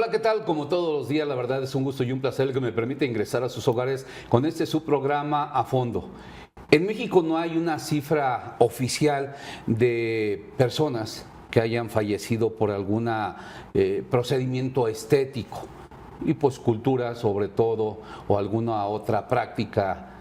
Hola, ¿qué tal? Como todos los días, la verdad es un gusto y un placer que me permite ingresar a sus hogares con este su programa A Fondo. En México no hay una cifra oficial de personas que hayan fallecido por algún procedimiento estético y pues cultura sobre todo o alguna otra práctica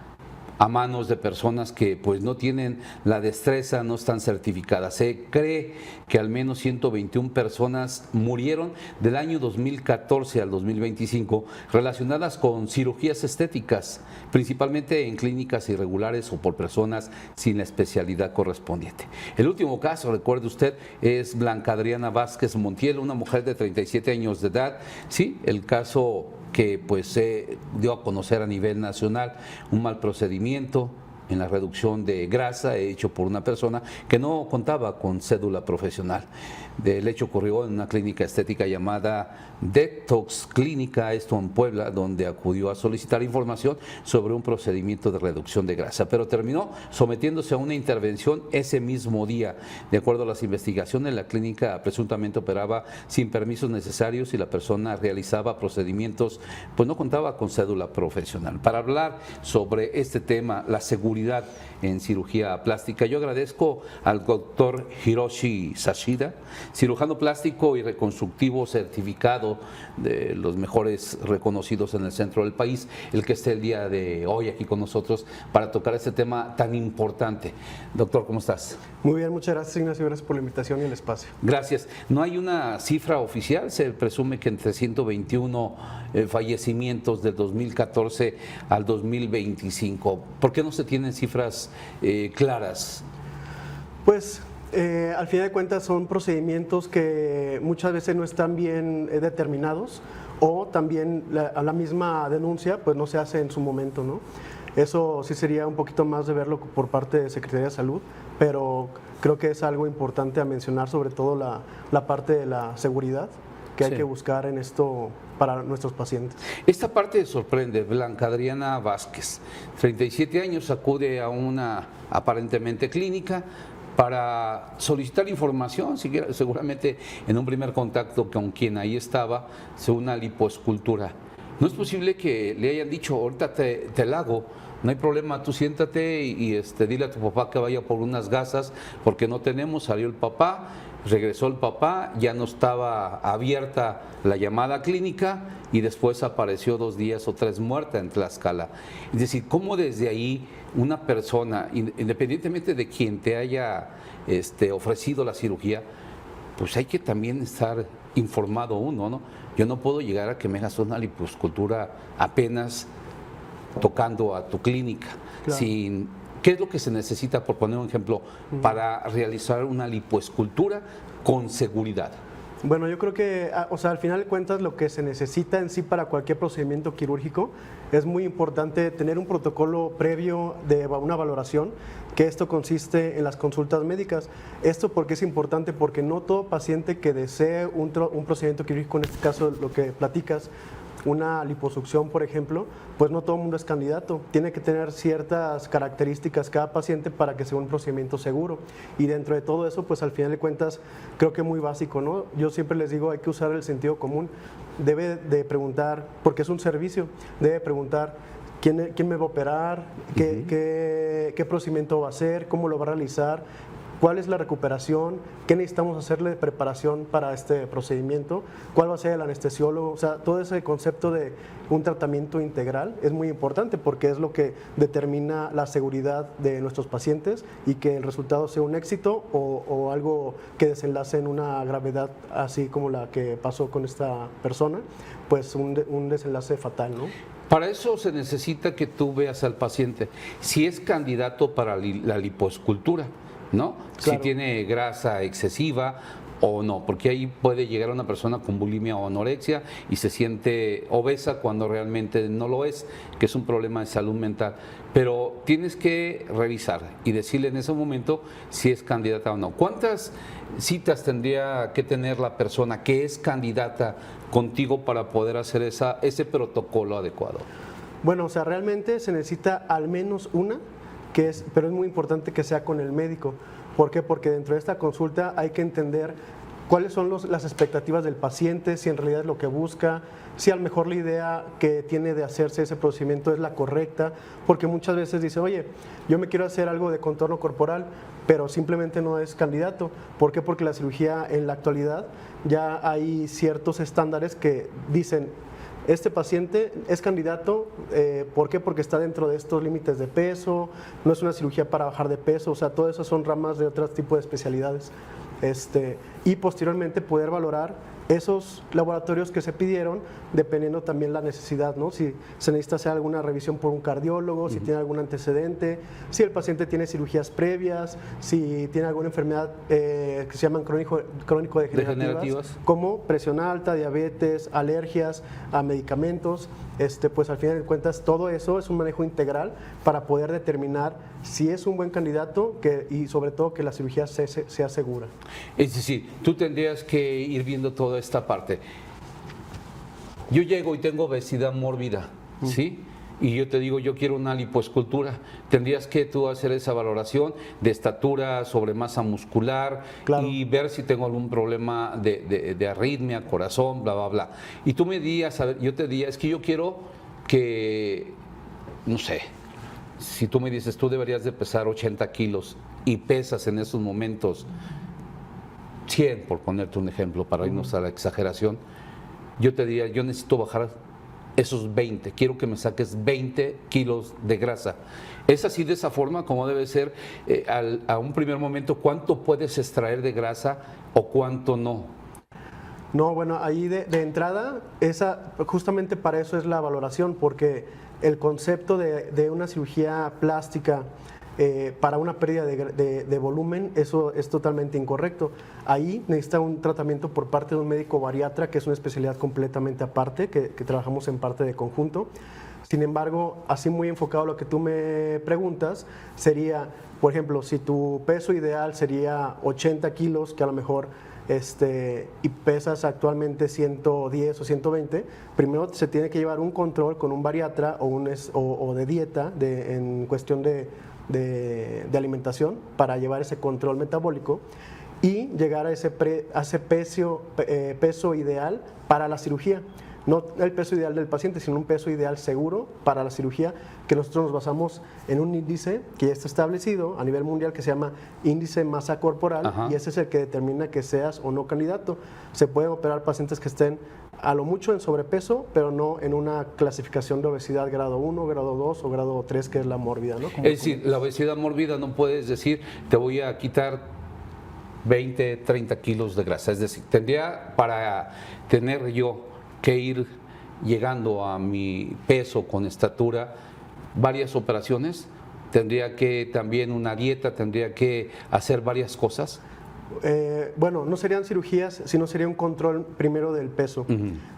a manos de personas que pues no tienen la destreza, no están certificadas. Se cree que al menos 121 personas murieron del año 2014 al 2025 relacionadas con cirugías estéticas, principalmente en clínicas irregulares o por personas sin la especialidad correspondiente. El último caso, recuerde usted, es Blanca Adriana Vázquez Montiel, una mujer de 37 años de edad. Sí, el caso que pues se dio a conocer a nivel nacional, un mal procedimiento en la reducción de grasa hecho por una persona que no contaba con cédula profesional. El hecho ocurrió en una clínica estética llamada Detox Clínica, esto en Puebla, donde acudió a solicitar información sobre un procedimiento de reducción de grasa, pero terminó sometiéndose a una intervención ese mismo día. De acuerdo a las investigaciones, la clínica presuntamente operaba sin permisos necesarios y la persona realizaba procedimientos, pues no contaba con cédula profesional. Para hablar sobre este tema, la seguridad en cirugía plástica, yo agradezco al doctor Hiroshi Sashida, cirujano plástico y reconstructivo certificado de los mejores reconocidos en el centro del país, el que esté el día de hoy aquí con nosotros para tocar este tema tan importante. Doctor, ¿cómo estás? Muy bien, muchas gracias, Ignacio, gracias por la invitación y el espacio. Gracias. No hay una cifra oficial, se presume que entre 121 fallecimientos del 2014 al 2025. ¿Por qué no se tienen cifras claras? Pues al final de cuentas son procedimientos que muchas veces no están bien determinados o también la misma denuncia pues no se hace en su momento, ¿no? Eso sí sería un poquito más de verlo por parte de Secretaría de Salud, pero creo que es algo importante a mencionar, sobre todo la parte de la seguridad que hay que buscar en esto para nuestros pacientes. Esta parte sorprende. Blanca Adriana Vázquez, 37 años, acude a una aparentemente clínica para solicitar información, seguramente en un primer contacto con quien ahí estaba, sobre una lipoescultura. No es posible que le hayan dicho, ahorita te la hago, no hay problema, tú siéntate y dile a tu papá que vaya por unas gasas, porque no tenemos. Salió el papá, regresó el papá, ya no estaba abierta la llamada clínica y después apareció 2 días o 3 muerta en Tlaxcala. Es decir, cómo desde ahí una persona, independientemente de quien te haya ofrecido la cirugía, pues hay que también estar informado uno, ¿no? Yo no puedo llegar a que me hagas una lipoescultura apenas tocando a tu clínica, Claro. sin... ¿Qué es lo que se necesita, por poner un ejemplo, para realizar una lipoescultura con seguridad? Bueno, yo creo que, o sea, al final de cuentas lo que se necesita en sí para cualquier procedimiento quirúrgico es muy importante tener un protocolo previo de una valoración, que esto consiste en las consultas médicas. Esto porque es importante, porque no todo paciente que desee un procedimiento quirúrgico, en este caso lo que platicas, una liposucción, por ejemplo, pues no todo el mundo es candidato. Tiene que tener ciertas características cada paciente para que sea un procedimiento seguro. Y dentro de todo eso, pues al final de cuentas, creo que muy básico, ¿no? Yo siempre les digo, hay que usar el sentido común. Debe de preguntar, porque es un servicio, debe preguntar quién me va a operar, qué procedimiento va a hacer, cómo lo va a realizar, cuál es la recuperación, qué necesitamos hacerle de preparación para este procedimiento, cuál va a ser el anestesiólogo. O sea, todo ese concepto de un tratamiento integral es muy importante porque es lo que determina la seguridad de nuestros pacientes y que el resultado sea un éxito o algo que desenlace en una gravedad así como la que pasó con esta persona, pues un desenlace fatal, ¿no? Para eso se necesita que tú veas al paciente si es candidato para la lipoescultura, ¿no? Claro. Si tiene grasa excesiva o no, porque ahí puede llegar una persona con bulimia o anorexia y se siente obesa cuando realmente no lo es, que es un problema de salud mental. Pero tienes que revisar y decirle en ese momento si es candidata o no. ¿Cuántas citas tendría que tener la persona que es candidata contigo para poder hacer ese protocolo adecuado? Bueno, o sea, realmente se necesita al menos una, pero es muy importante que sea con el médico. ¿Por qué? Porque dentro de esta consulta hay que entender cuáles son las expectativas del paciente, si en realidad es lo que busca, si a lo mejor la idea que tiene de hacerse ese procedimiento es la correcta, porque muchas veces dice, oye, yo me quiero hacer algo de contorno corporal, pero simplemente no es candidato. ¿Por qué? Porque la cirugía en la actualidad ya hay ciertos estándares que dicen, este paciente es candidato, ¿por qué? Porque está dentro de estos límites de peso, no es una cirugía para bajar de peso, o sea, todo eso son ramas de otro tipo de especialidades. Y posteriormente poder valorar esos laboratorios que se pidieron, dependiendo también la necesidad, ¿no? Si se necesita hacer alguna revisión por un cardiólogo, si tiene algún antecedente, si el paciente tiene cirugías previas, si tiene alguna enfermedad que se llaman crónico-degenerativas, como presión alta, diabetes, alergias a medicamentos, pues al final de cuentas todo eso es un manejo integral para poder determinar si es un buen candidato y sobre todo que la cirugía sea segura. Es decir, tú tendrías que ir viendo toda esta parte. Yo llego y tengo obesidad mórbida, ¿sí? Y yo te digo, yo quiero una lipoescultura. Tendrías que tú hacer esa valoración de estatura, sobre masa muscular, claro, y ver si tengo algún problema de arritmia, corazón, bla, bla, bla. Y tú me dirías, yo te diría, es que yo quiero que, no sé, si tú me dices, tú deberías de pesar 80 kilos y pesas en esos momentos 100, por ponerte un ejemplo, para irnos a la exageración, yo te diría, yo necesito bajar esos 20, quiero que me saques 20 kilos de grasa. Es así, de esa forma como debe ser a un primer momento, ¿cuánto puedes extraer de grasa o cuánto no? No, bueno, ahí de entrada, justamente para eso es la valoración, porque el concepto de una cirugía plástica para una pérdida de volumen, eso es totalmente incorrecto. Ahí necesita un tratamiento por parte de un médico bariatra, que es una especialidad completamente aparte, que trabajamos en parte de conjunto. Sin embargo, así muy enfocado a lo que tú me preguntas, sería, por ejemplo, si tu peso ideal sería 80 kilos, que a lo mejor y pesas actualmente 110 o 120, primero se tiene que llevar un control con un bariatra o de dieta en cuestión de alimentación para llevar ese control metabólico y llegar a ese peso ideal para la cirugía. No el peso ideal del paciente, sino un peso ideal seguro para la cirugía, que nosotros nos basamos en un índice que ya está establecido a nivel mundial que se llama índice de masa corporal. Ajá. Y ese es el que determina que seas o no candidato. Se pueden operar pacientes que estén a lo mucho en sobrepeso, pero no en una clasificación de obesidad grado 1, grado 2 o grado 3, que es la mórbida, ¿no? Es decir, la obesidad mórbida no puedes decir, te voy a quitar 20, 30 kilos de grasa. Es decir, tendría para tener yo que ir llegando a mi peso con estatura, varias operaciones, tendría que también una dieta, tendría que hacer varias cosas. Bueno, no serían cirugías, sino sería un control primero del peso.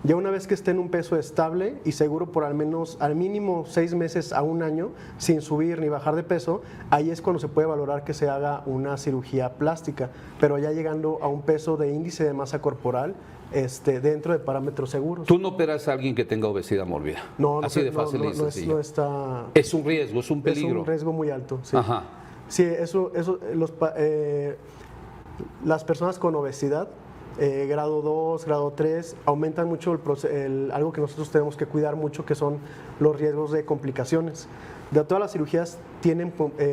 Ya una vez que esté en un peso estable y seguro por al mínimo 6 meses a un año, sin subir ni bajar de peso, ahí es cuando se puede valorar que se haga una cirugía plástica, pero ya llegando a un peso de índice de masa corporal dentro de parámetros seguros. ¿Tú no operas a alguien que tenga obesidad mórbida? No, así de fácil y sencillo. No está... Es un riesgo, es un peligro. Es un riesgo muy alto, sí. Ajá. Sí, las personas con obesidad, grado 2, grado 3, aumentan mucho algo que nosotros tenemos que cuidar mucho, que son los riesgos de complicaciones. De todas las cirugías tienen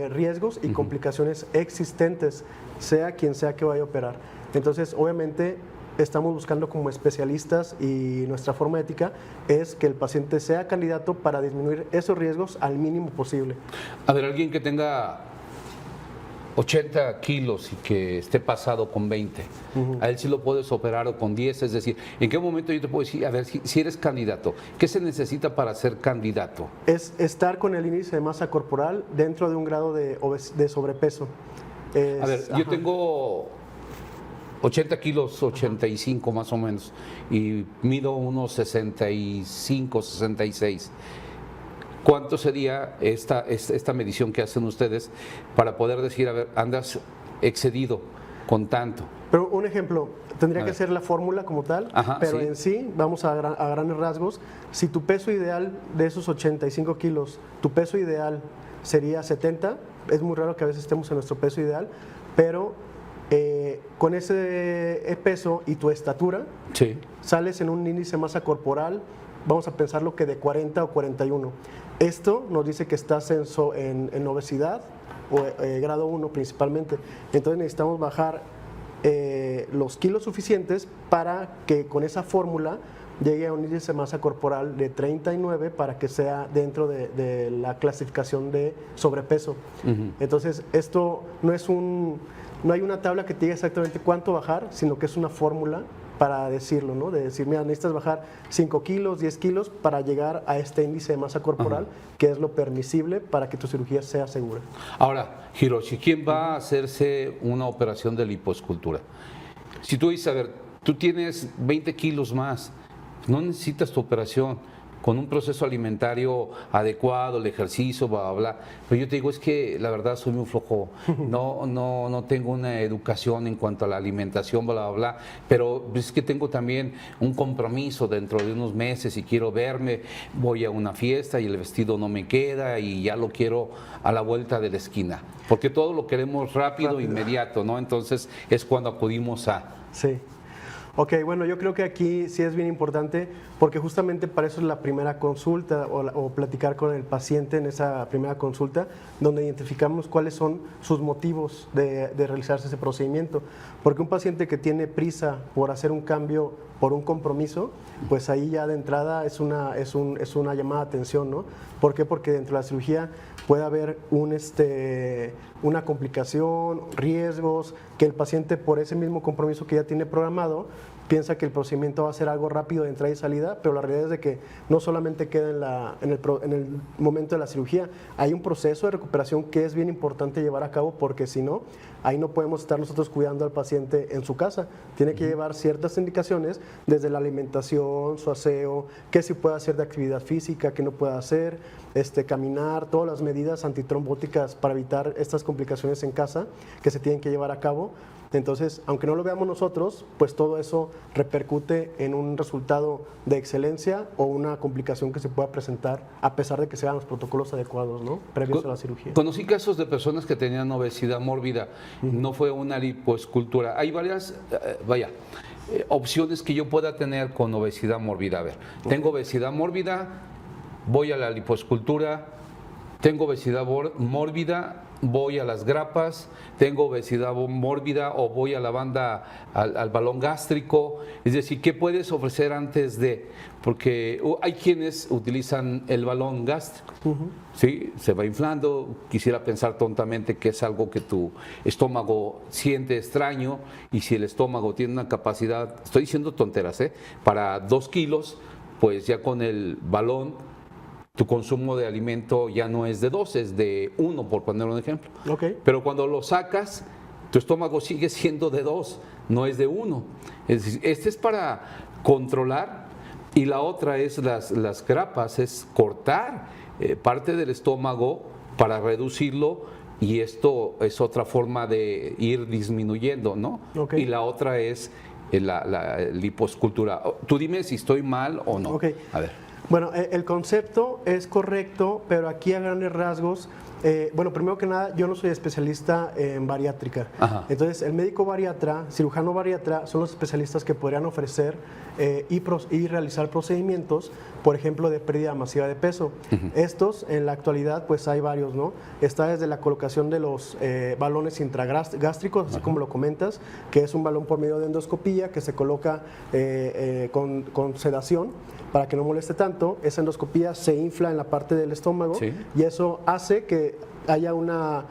riesgos y complicaciones existentes, sea quien sea que vaya a operar. Entonces, obviamente, estamos buscando como especialistas y nuestra forma ética es que el paciente sea candidato para disminuir esos riesgos al mínimo posible. A ver, alguien que tenga 80 kilos y que esté pasado con 20, a él sí lo puedes operar o con 10, es decir, ¿en qué momento yo te puedo decir, a ver, si eres candidato, qué se necesita para ser candidato? Es estar con el índice de masa corporal dentro de un grado de sobrepeso. A ver, yo tengo 80 kilos, 85 más o menos, y mido unos 65, 66. ¿Cuánto sería esta medición que hacen ustedes para poder decir, a ver, andas excedido con tanto? Pero un ejemplo, tendría que ser la fórmula como tal, pero sí. En sí, vamos a grandes rasgos, si tu peso ideal de esos 85 kilos, tu peso ideal sería 70, es muy raro que a veces estemos en nuestro peso ideal, pero con ese peso y tu estatura, Sí. sales en un índice de masa corporal, vamos a pensarlo que de 40 o 41. Esto nos dice que estás en obesidad o grado 1 principalmente. Entonces necesitamos bajar los kilos suficientes para que con esa fórmula llegue a un índice de masa corporal de 39 para que sea dentro de la clasificación de sobrepeso. Entonces, esto no hay una tabla que te diga exactamente cuánto bajar, sino que es una fórmula para decirlo, ¿no? De decir, mira, necesitas bajar 5 kilos, 10 kilos para llegar a este índice de masa corporal, que es lo permisible para que tu cirugía sea segura. Ahora, Hiroshi, ¿quién va a hacerse una operación de lipoescultura? Si tú dices, a ver, tú tienes 20 kilos más, no necesitas tu operación, con un proceso alimentario adecuado, el ejercicio, bla, bla, bla. Pero yo te digo, es que la verdad soy muy flojo, no tengo una educación en cuanto a la alimentación, bla, bla, bla, pero es que tengo también un compromiso dentro de unos meses y quiero verme, voy a una fiesta y el vestido no me queda y ya lo quiero a la vuelta de la esquina, porque todo lo queremos rápido, inmediato, ¿no? Entonces es cuando acudimos a... Sí. Ok, bueno, yo creo que aquí sí es bien importante porque justamente para eso es la primera consulta o platicar con el paciente en esa primera consulta donde identificamos cuáles son sus motivos de realizarse ese procedimiento. Porque un paciente que tiene prisa por hacer un cambio por un compromiso, pues ahí ya de entrada es una llamada de atención, ¿no? ¿Por qué? Porque dentro de la cirugía puede haber una complicación, riesgos, que el paciente por ese mismo compromiso que ya tiene programado, piensa que el procedimiento va a ser algo rápido de entrada y salida, pero la realidad es de que no solamente queda en el momento de la cirugía, hay un proceso de recuperación que es bien importante llevar a cabo porque si no, ahí no podemos estar nosotros cuidando al paciente en su casa. Tiene que llevar ciertas indicaciones desde la alimentación, su aseo, qué sí puede hacer de actividad física, qué no puede hacer, caminar, todas las medidas antitrombóticas para evitar estas complicaciones en casa que se tienen que llevar a cabo. Entonces, aunque no lo veamos nosotros, pues todo eso repercute en un resultado de excelencia o una complicación que se pueda presentar a pesar de que sean los protocolos adecuados, ¿no? Previos a la cirugía. Conocí casos de personas que tenían obesidad mórbida, no fue una lipoescultura. Hay varias, opciones que yo pueda tener con obesidad mórbida. A ver, tengo obesidad mórbida, voy a la lipoescultura, tengo obesidad mórbida, voy a las grapas, tengo obesidad mórbida o voy a la banda, al balón gástrico. Es decir, ¿qué puedes ofrecer antes de? Porque hay quienes utilizan el balón gástrico, ¿sí? Se va inflando, quisiera pensar tontamente que es algo que tu estómago siente extraño y si el estómago tiene una capacidad, estoy diciendo tonteras, para 2 kilos, pues ya con el balón tu consumo de alimento ya no es de 2, es de 1, por poner un ejemplo. Okay. Pero cuando lo sacas, tu estómago sigue siendo de 2, no es de 1. Es decir, este es para controlar y la otra es las grapas, es cortar parte del estómago para reducirlo y esto es otra forma de ir disminuyendo, ¿no? Okay. Y la otra es la lipoescultura. Tú dime si estoy mal o no. Okay. A ver. Bueno, el concepto es correcto, pero aquí a grandes rasgos, primero que nada, yo no soy especialista en bariátrica. Ajá. Entonces, el médico bariatra, cirujano bariatra, son los especialistas que podrían ofrecer y realizar procedimientos, por ejemplo, de pérdida masiva de peso. Estos, en la actualidad, pues hay varios, ¿no? Está desde la colocación de los balones intragástricos, así como lo comentas, que es un balón por medio de endoscopía que se coloca con sedación para que no moleste tanto. Esa endoscopía se infla en la parte del estómago, sí, y eso hace que haya una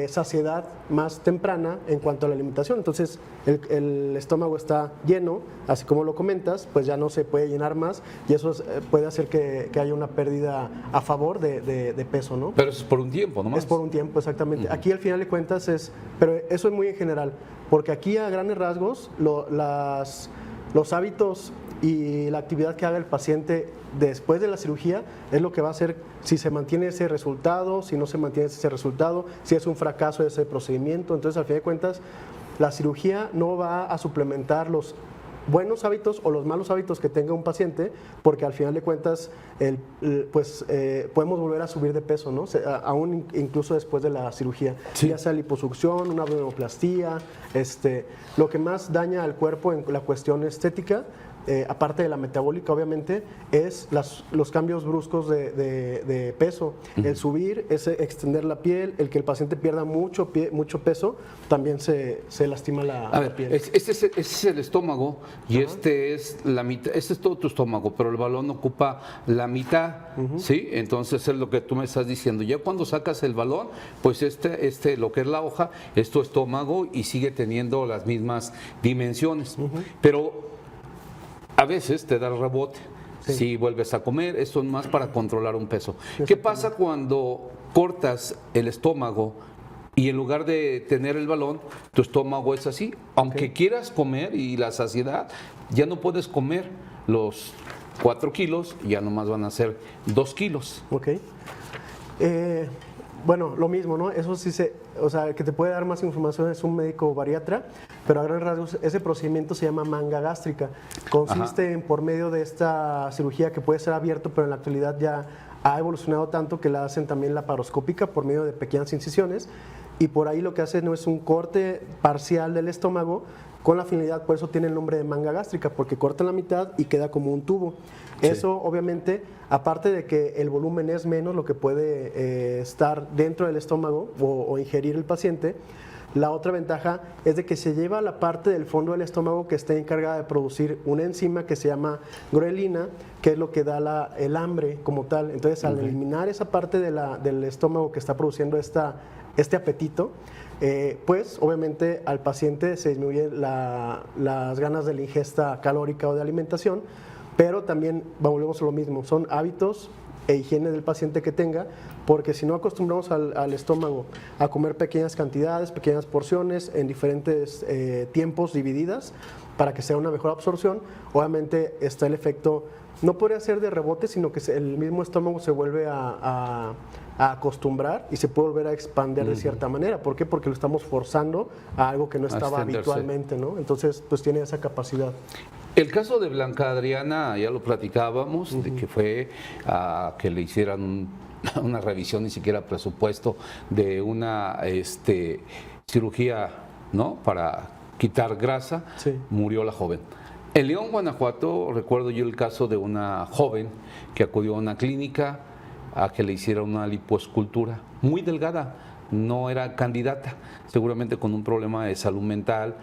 saciedad más temprana en cuanto a la alimentación. Entonces el estómago está lleno, así como lo comentas, pues ya no se puede llenar más y eso puede hacer que haya una pérdida a favor de peso, ¿no? Pero eso es por un tiempo, ¿no? Es por un tiempo, exactamente. Aquí al final de cuentas pero eso es muy en general, porque aquí a grandes rasgos los hábitos y la actividad que haga el paciente después de la cirugía es lo que va a hacer si se mantiene ese resultado, si no se mantiene ese resultado, si es un fracaso de ese procedimiento. Entonces, al fin de cuentas, la cirugía no va a suplementar los buenos hábitos o los malos hábitos que tenga un paciente, porque al final de cuentas podemos volver a subir de peso, ¿no? Aún incluso después de la cirugía, Sí. ya sea liposucción, una abdominoplastía, lo que más daña al cuerpo en la cuestión estética, aparte de la metabólica obviamente, es los cambios bruscos de peso. El subir, extender la piel, el que el paciente pierda mucho peso, también se lastima la piel. Este es el estómago y este es la mitad, este es todo tu estómago, pero el balón ocupa la mitad, ¿sí? Entonces es lo que tú me estás diciendo. Ya cuando sacas el balón, pues lo que es la hoja, es tu estómago y sigue teniendo las mismas dimensiones. Pero a veces te da el rebote, si vuelves a comer, esto es más para controlar un peso. ¿Qué pasa cuando cortas el estómago y en lugar de tener el balón, tu estómago es así? Aunque quieras comer y la saciedad, ya no puedes comer los 4 kilos, ya nomás van a ser 2 kilos. Ok. Bueno, lo mismo, ¿no? Eso sí o sea, el que te puede dar más información es un médico bariatra, pero a grandes rasgos ese procedimiento se llama manga gástrica. Consiste en, por medio de esta cirugía que puede ser abierto, pero en la actualidad ya ha evolucionado tanto que la hacen también laparoscópica por medio de pequeñas incisiones, y por ahí lo que hace no es un corte parcial del estómago con la finalidad, por eso tiene el nombre de manga gástrica, porque corta la mitad y queda como un tubo. Sí. Eso obviamente, aparte de que el volumen es menos lo que puede estar dentro del estómago o ingerir el paciente, la otra ventaja es de que se lleva la parte del fondo del estómago que está encargada de producir una enzima que se llama grelina, que es lo que da el hambre como tal. Entonces, al eliminar esa parte del estómago que está produciendo este apetito, pues obviamente al paciente se disminuyen las ganas de la ingesta calórica o de alimentación, pero también volvemos a lo mismo, son hábitos e higiene del paciente que tenga, porque si no acostumbramos al estómago a comer pequeñas cantidades, pequeñas porciones en diferentes tiempos divididas para que sea una mejor absorción, obviamente está el efecto, no podría ser de rebote, sino que el mismo estómago se vuelve a acostumbrar y se puede volver a expandir de cierta manera. ¿Por qué? Porque lo estamos forzando a algo que no estaba habitualmente, ¿no? Entonces, pues tiene esa capacidad. El caso de Blanca Adriana, ya lo platicábamos, de que fue a que le hicieran una revisión, ni siquiera presupuesto, de una cirugía, ¿no?, para quitar grasa, murió la joven. En León, Guanajuato, recuerdo yo el caso de una joven que acudió a una clínica a que le hicieran una lipoescultura, muy delgada, no era candidata, seguramente con un problema de salud mental,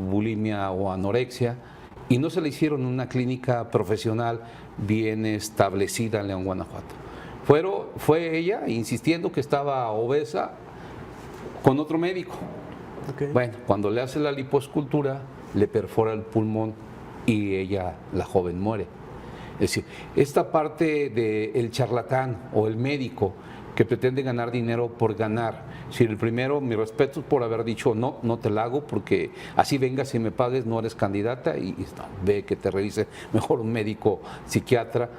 bulimia o anorexia, y no se le hicieron en una clínica profesional bien establecida en León, Guanajuato. Fue ella insistiendo que estaba obesa con otro médico. Bueno, cuando le hace la lipoescultura, le perfora el pulmón y ella, la joven, muere. Es decir, esta parte del charlatán o el médico que pretende ganar dinero por ganar. Si el primero, mi respeto por haber dicho no te la hago porque así vengas y me pagues, no eres candidata y ve que te revise mejor un médico psiquiatra.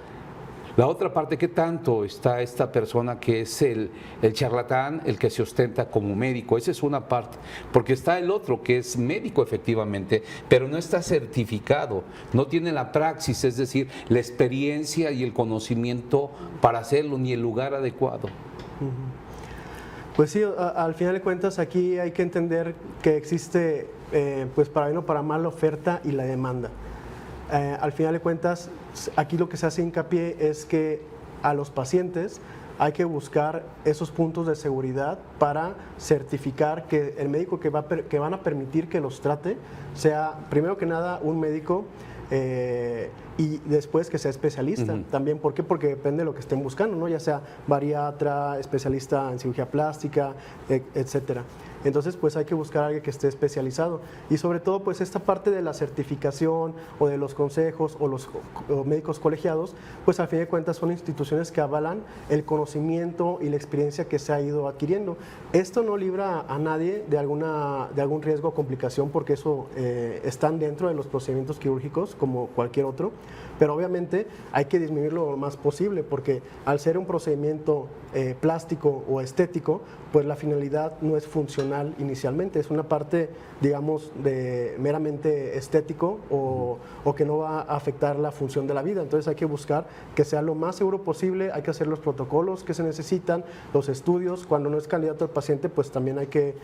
La otra parte, ¿qué tanto está esta persona que es el charlatán, el que se ostenta como médico? Esa es una parte, porque está el otro que es médico efectivamente, pero no está certificado, no tiene la praxis, es decir, la experiencia y el conocimiento para hacerlo, ni el lugar adecuado. Pues sí, al final de cuentas aquí hay que entender que existe, pues para bien o para mal, la oferta y la demanda. Al final de cuentas, aquí lo que se hace hincapié es que a los pacientes hay que buscar esos puntos de seguridad para certificar que el médico que van a permitir que los trate sea, primero que nada, un médico y después que sea especialista. También, ¿por qué? Porque depende de lo que estén buscando, ¿no? Ya sea bariatra, especialista en cirugía plástica, etcétera. Entonces, pues hay que buscar a alguien que esté especializado. Y sobre todo, pues esta parte de la certificación o de los consejos o los médicos colegiados, pues al fin de cuentas son instituciones que avalan el conocimiento y la experiencia que se ha ido adquiriendo. Esto no libra a nadie de algún riesgo o complicación, porque eso están dentro de los procedimientos quirúrgicos como cualquier otro, pero obviamente hay que disminuirlo lo más posible, porque al ser un procedimiento plástico o estético, pues la finalidad no es funcional funcional inicialmente, es una parte, digamos, de meramente estético o que no va a afectar la función de la vida. Entonces hay que buscar que sea lo más seguro posible, hay que hacer los protocolos que se necesitan, los estudios. Cuando no es candidato el paciente, pues también hay que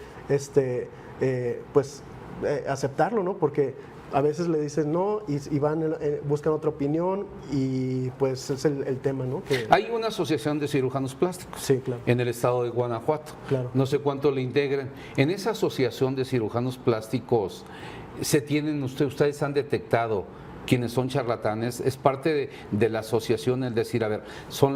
aceptarlo, ¿no? Porque a veces le dicen no y van, buscan otra opinión y pues es el tema, ¿no? Hay una asociación de cirujanos plásticos, sí, claro, en el estado de Guanajuato. Claro. No sé cuánto le integran. En esa asociación de cirujanos plásticos, ustedes han detectado quienes son charlatanes? Es parte de la asociación el decir, a ver,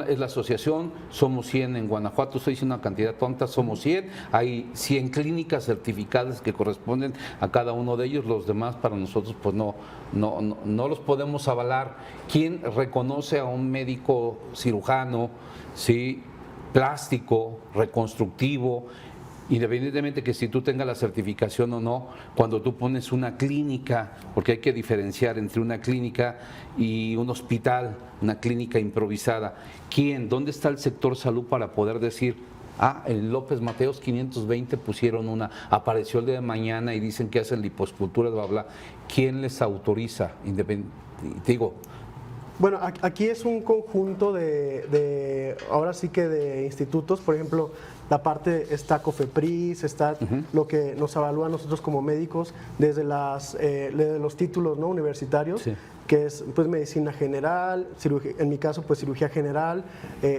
es la asociación, somos 100 en Guanajuato, usted dice una cantidad tonta, somos 100, hay 100 clínicas certificadas que corresponden a cada uno de ellos, los demás para nosotros pues no los podemos avalar. ¿Quién reconoce a un médico cirujano, sí, plástico, reconstructivo? Independientemente que si tú tengas la certificación o no, cuando tú pones una clínica, porque hay que diferenciar entre una clínica y un hospital, una clínica improvisada, ¿dónde está el sector salud para poder decir, en López Mateos 520 pusieron apareció el día de mañana y dicen que hacen liposcultura, bla, bla? ¿Quién les autoriza? Bueno, aquí es un conjunto ahora sí que de institutos, por ejemplo, la parte está COFEPRIS, está lo que nos evalúa a nosotros como médicos desde los títulos, ¿no?, universitarios, sí, que es pues medicina general, en mi caso pues cirugía general,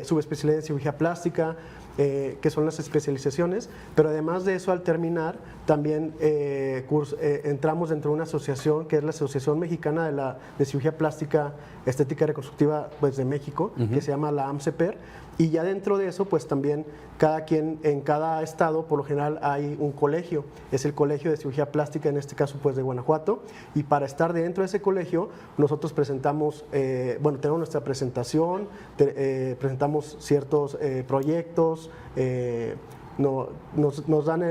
subespecialidad en cirugía plástica, que son las especializaciones, pero además de eso, al terminar, también entramos dentro de una asociación que es la Asociación Mexicana de Cirugía Plástica, Estética y Reconstructiva pues, de México, que se llama la AMCEPER, y ya dentro de eso, pues también en cada estado, por lo general hay un colegio, es el Colegio de Cirugía Plástica, en este caso pues de Guanajuato, y para estar dentro de ese colegio, nosotros presentamos, tenemos nuestra presentación, presentamos ciertos proyectos, nos dan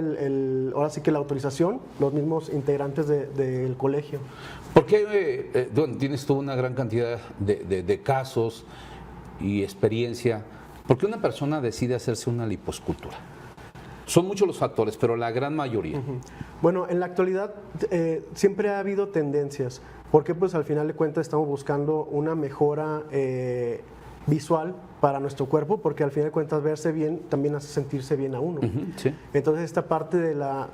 ahora sí que la autorización, los mismos integrantes del colegio. Porque tienes tú una gran cantidad de casos y experiencia. ¿Por qué una persona decide hacerse una liposcultura? Son muchos los factores, pero la gran mayoría. Bueno, en la actualidad siempre ha habido tendencias, porque pues al final de cuentas estamos buscando una mejora visual para nuestro cuerpo, porque al final de cuentas verse bien también hace sentirse bien a uno. Sí. Entonces esta parte de la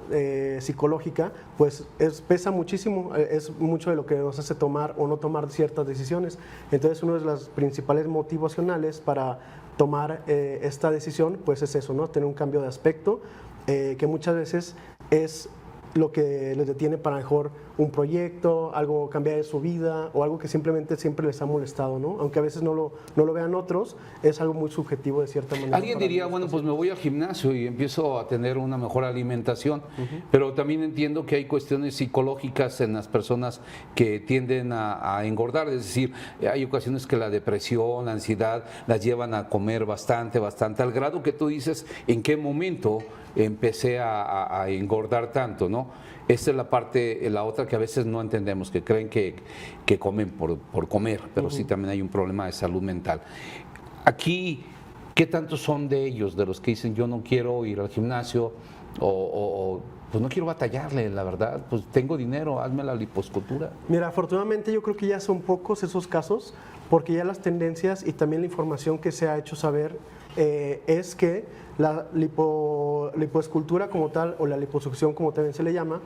psicológica pues pesa muchísimo, es mucho de lo que nos hace tomar o no tomar ciertas decisiones. Entonces una de las principales motivacionales para tomar esta decisión pues es eso, ¿no?, tener un cambio de aspecto que muchas veces es lo que les detiene para mejor un proyecto, algo cambiar de su vida o algo que simplemente siempre les ha molestado, ¿no? Aunque a veces no lo vean otros, es algo muy subjetivo de cierta manera. Alguien diría, bueno, pues me voy al gimnasio y empiezo a tener una mejor alimentación, pero también entiendo que hay cuestiones psicológicas en las personas que tienden a engordar, es decir, hay ocasiones que la depresión, la ansiedad las llevan a comer bastante, al grado que tú dices, ¿en qué momento empecé a engordar tanto, no? Esta es la otra que a veces no entendemos, que creen que comen por comer, pero sí también hay un problema de salud mental. Aquí, ¿qué tantos son de ellos, de los que dicen yo no quiero ir al gimnasio o pues no quiero batallarle, la verdad, pues tengo dinero, hazme la liposcultura? Mira, afortunadamente yo creo que ya son pocos esos casos, porque ya las tendencias y también la información que se ha hecho saber es que la lipoescultura como tal, o la liposucción como también se le llama,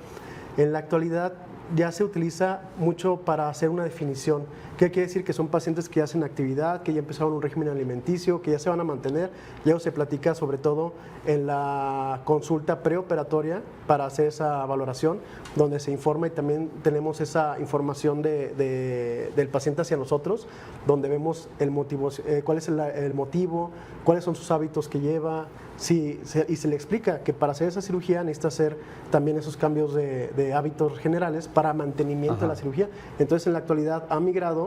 en la actualidad ya se utiliza mucho para hacer una definición. ¿Qué quiere decir? Que son pacientes que hacen actividad, que ya empezaron un régimen alimenticio, que ya se van a mantener. Luego se platica sobre todo en la consulta preoperatoria para hacer esa valoración, donde se informa y también tenemos esa información del paciente hacia nosotros, donde vemos el motivo, cuál es el motivo, cuáles son sus hábitos que lleva, y se le explica que para hacer esa cirugía necesita hacer también esos cambios de hábitos generales para mantenimiento de la cirugía. Entonces en la actualidad ha migrado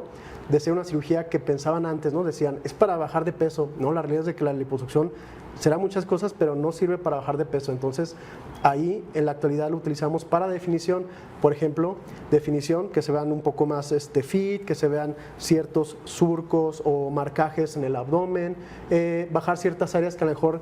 de ser una cirugía que pensaban antes, ¿no? Decían, es para bajar de peso, ¿no? La realidad es de que la liposucción será muchas cosas, pero no sirve para bajar de peso. Entonces, ahí en la actualidad lo utilizamos para definición, por ejemplo, definición, que se vean un poco más fit, que se vean ciertos surcos o marcajes en el abdomen, bajar ciertas áreas que a lo mejor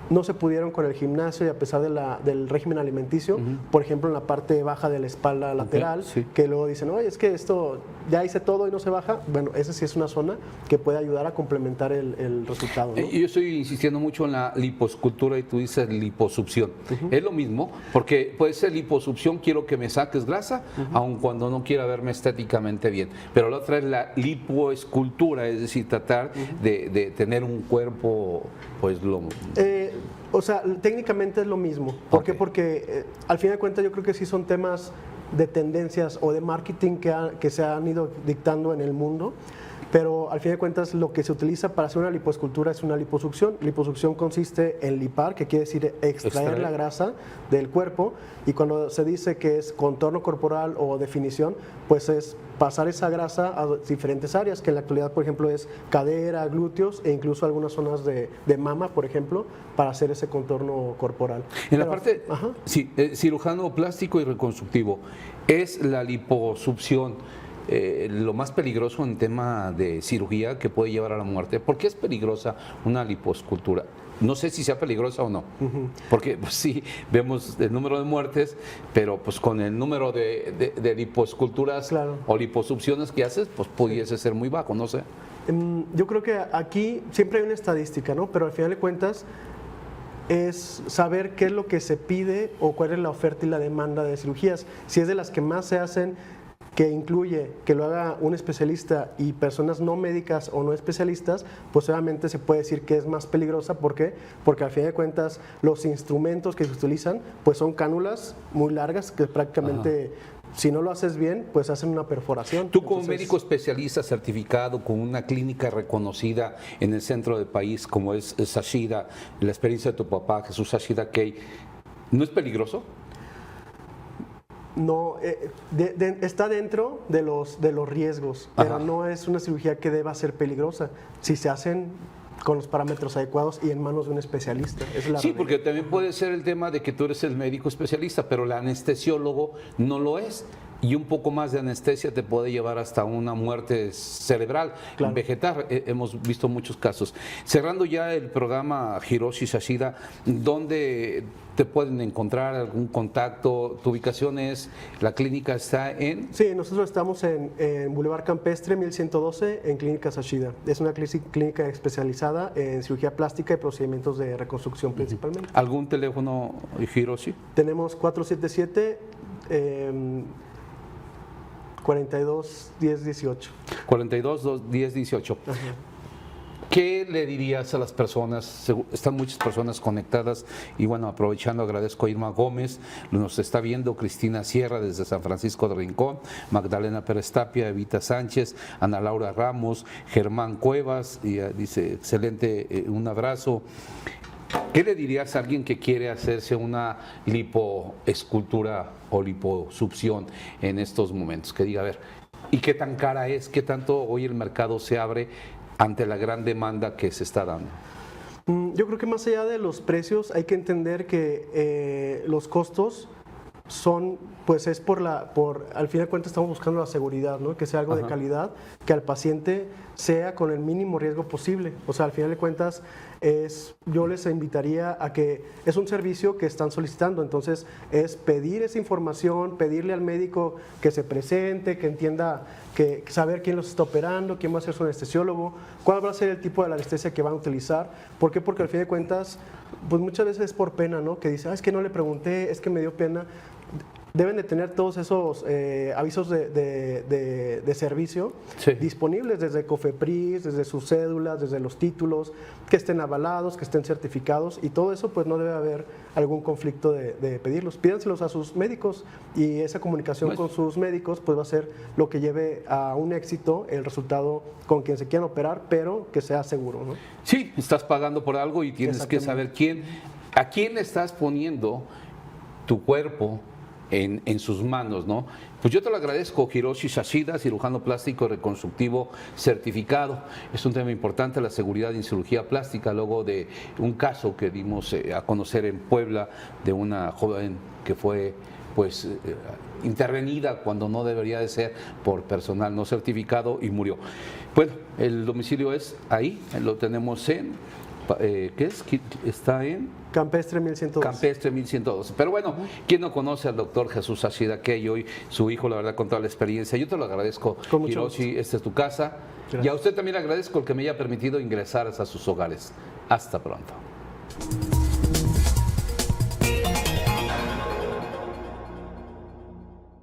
no se pudieron con el gimnasio y a pesar del régimen alimenticio, por ejemplo en la parte baja de la espalda lateral, sí. que luego dicen, oye, es que esto ya hice todo y no se baja. Bueno, esa sí es una zona que puede ayudar a complementar el resultado, ¿no? Yo estoy insistiendo mucho en la liposcultura y tú dices liposucción. Es lo mismo, porque puede ser liposucción, quiero que me saques grasa, aun cuando no quiera verme estéticamente bien. Pero la otra es la lipoescultura, es decir, tratar de tener un cuerpo, pues lo... O sea, técnicamente es lo mismo. ¿Por qué? Ok. Porque al fin de cuentas yo creo que sí son temas de tendencias o de marketing que se han ido dictando en el mundo, pero al fin de cuentas lo que se utiliza para hacer una lipoescultura es una liposucción. Liposucción consiste en lipar, que quiere decir extraer la grasa del cuerpo, y cuando se dice que es contorno corporal o definición, pues es pasar esa grasa a diferentes áreas, que en la actualidad, por ejemplo, es cadera, glúteos e incluso algunas zonas de mama, por ejemplo, para hacer ese contorno corporal. En la parte, sí, cirujano plástico y reconstructivo, ¿es la liposucción lo más peligroso en tema de cirugía que puede llevar a la muerte? ¿Por qué es peligrosa una liposcultura? No sé si sea peligrosa o no, porque pues, sí, vemos el número de muertes, pero pues con el número de liposculturas o liposucciones que haces, pues pudiese ser muy bajo, no sé. Yo creo que aquí siempre hay una estadística, ¿no? Pero al final de cuentas es saber qué es lo que se pide o cuál es la oferta y la demanda de cirugías. Si es de las que más se hacen, que incluye que lo haga un especialista y personas no médicas o no especialistas, pues obviamente se puede decir que es más peligrosa. ¿Por qué? Porque al fin de cuentas los instrumentos que se utilizan pues son cánulas muy largas que prácticamente si no lo haces bien pues hacen una perforación. Tú como médico especialista certificado con una clínica reconocida en el centro del país como es Sashida, la experiencia de tu papá Jesús Sashida Kei, ¿no es peligroso? No, está dentro de los riesgos, pero no es una cirugía que deba ser peligrosa si se hacen con los parámetros adecuados y en manos de un especialista. Esa es la realidad. Porque también puede ser el tema de que tú eres el médico especialista, pero el anestesiólogo no lo es. Y un poco más de anestesia te puede llevar hasta una muerte cerebral, vegetal. Hemos visto muchos casos. Cerrando ya el programa Hiroshi Sashida, ¿dónde te pueden encontrar? ¿Algún contacto? ¿Tu ubicación es? ¿La clínica está en? Sí, nosotros estamos en Boulevard Campestre 1112 en Clínica Sashida. Es una clínica especializada en cirugía plástica y procedimientos de reconstrucción principalmente. ¿Algún teléfono, Hiroshi? Tenemos 477 42 10 18. 42 10 18. ¿Qué le dirías a las personas? Están muchas personas conectadas y bueno, aprovechando, agradezco a Irma Gómez, nos está viendo Cristina Sierra desde San Francisco de Rincón, Magdalena Pérez Tapia, Evita Sánchez, Ana Laura Ramos, Germán Cuevas, y dice, excelente, un abrazo. ¿Qué le dirías a alguien que quiere hacerse una lipoescultura o liposucción en estos momentos? Que diga, a ver, ¿y qué tan cara es? ¿Qué tanto hoy el mercado se abre ante la gran demanda que se está dando? Yo creo que más allá de los precios hay que entender que los costos son, pues es al fin de cuentas estamos buscando la seguridad, ¿no? Que sea algo de calidad, que al paciente sea con el mínimo riesgo posible. O sea, al final de cuentas yo les invitaría a que es un servicio que están solicitando, entonces es pedir esa información, pedirle al médico que se presente, que entienda, que saber quién los está operando, quién va a ser su anestesiólogo, cuál va a ser el tipo de la anestesia que van a utilizar. ¿Por qué? Porque al fin de cuentas, pues muchas veces es por pena, ¿no? Que dice, es que no le pregunté, es que me dio pena. Deben de tener todos esos avisos de servicio disponibles desde COFEPRIS, desde sus cédulas, desde los títulos, que estén avalados, que estén certificados, y todo eso pues no debe haber algún conflicto de pedirlos. Pídanselos a sus médicos y esa comunicación con sus médicos pues va a ser lo que lleve a un éxito el resultado con quien se quieran operar, pero que sea seguro, ¿no? Sí, estás pagando por algo y tienes que saber a quién le estás poniendo tu cuerpo en sus manos, ¿no? Pues yo te lo agradezco, Hiroshi Sashida, cirujano plástico reconstructivo certificado. Es un tema importante, la seguridad en cirugía plástica, luego de un caso que dimos a conocer en Puebla de una joven que fue pues intervenida cuando no debería de ser por personal no certificado y murió. Bueno, el domicilio es ahí, lo tenemos en ¿qué es? Está en Campestre 1112. Campestre 1112. Pero bueno, ¿quién no conoce al doctor Jesús Ashida Key, hoy su hijo, la verdad, con toda la experiencia? Yo te lo agradezco, Con mucho Hiroshi, esta es tu casa. Gracias. Y a usted también agradezco el que me haya permitido ingresar a sus hogares. Hasta pronto.